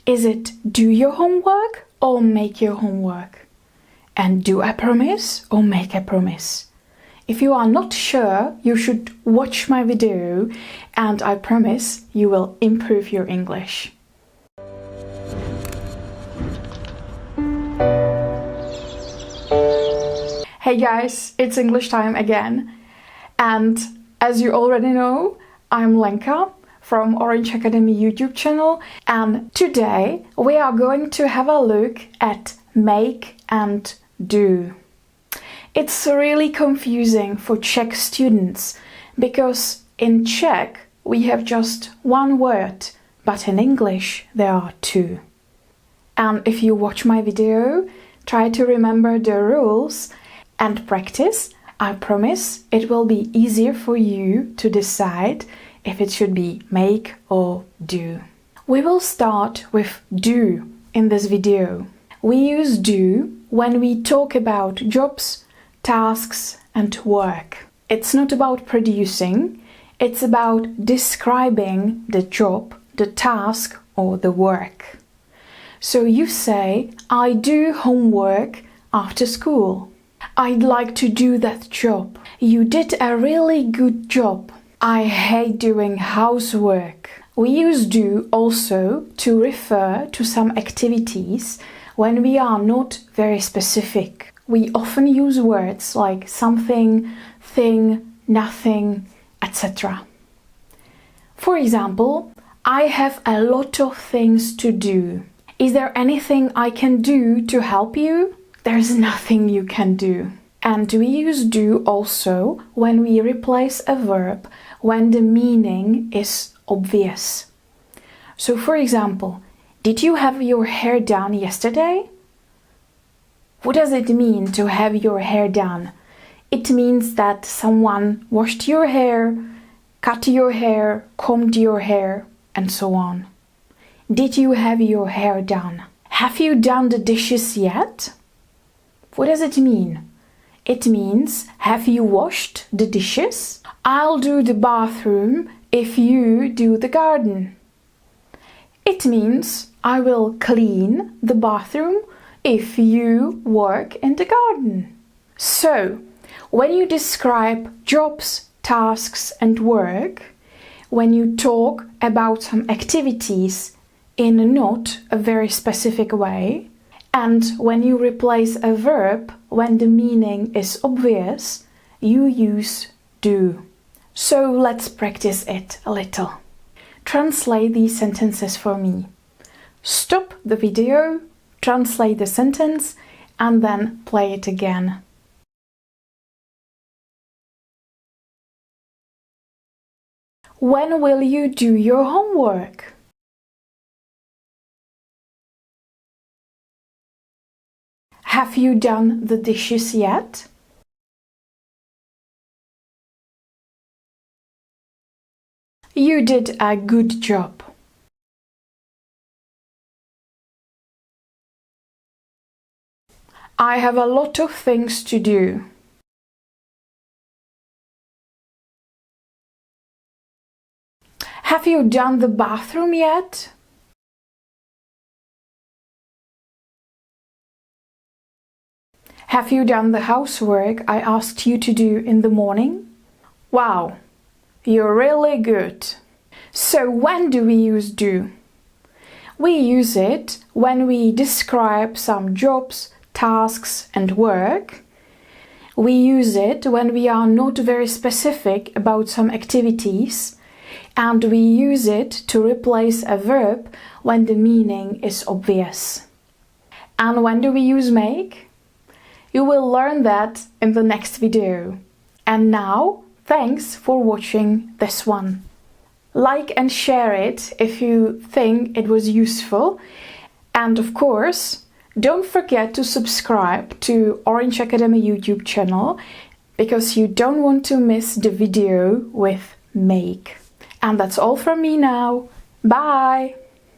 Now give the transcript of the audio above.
Is it do your homework or make your homework? And do a promise or make a promise? If you are not sure, you should watch my video and I promise you will improve your English. Hey guys, it's English time again. And as you already know, I'm Lenka from OrangeAcademy YouTube channel, and today we are going to have a look at make and do. It's really confusing for Czech students because in Czech we have just one word, but in English there are two. And if you watch my video, try to remember the rules and practice. I promise it will be easier for you to decide if it should be make or do. We will start with do in this video. We use do when we talk about jobs, tasks and work. It's not about producing, it's about describing the job, the task or the work. So you say, I do homework after school. I'd like to do that job. You did a really good job. I hate doing housework. We use do also to refer to some activities when we are not very specific. We often use words like something, thing, nothing, etc. For example, I have a lot of things to do. Is there anything I can do to help you? There's nothing you can do. And we use do also when we replace a verb when the meaning is obvious. So for example, did you have your hair done yesterday? What does it mean to have your hair done? It means that someone washed your hair, cut your hair, combed your hair, and so on. Did you have your hair done? Have you done the dishes yet? What does it mean? It means, have you washed the dishes? I'll do the bathroom if you do the garden. It means, I will clean the bathroom if you work in the garden. So, when you describe jobs, tasks and work, when you talk about some activities in not a very specific way, and when you replace a verb when the meaning is obvious, you use do. So let's practice it a little. Translate these sentences for me. Stop the video, translate the sentence, and then play it again. When will you do your homework? Have you done the dishes yet? You did a good job. I have a lot of things to do. Have you done the bathroom yet? Have you done the housework I asked you to do in the morning? Wow, you're really good. So when do we use do? We use it when we describe some jobs, tasks and work. We use it when we are not very specific about some activities. And we use it to replace a verb when the meaning is obvious. And when do we use make? You will learn that in the next video. And now, thanks for watching this one. Like and share it if you think it was useful. And of course, don't forget to subscribe to OrangeAcademy YouTube channel because you don't want to miss the video with make. And that's all from me now. Bye!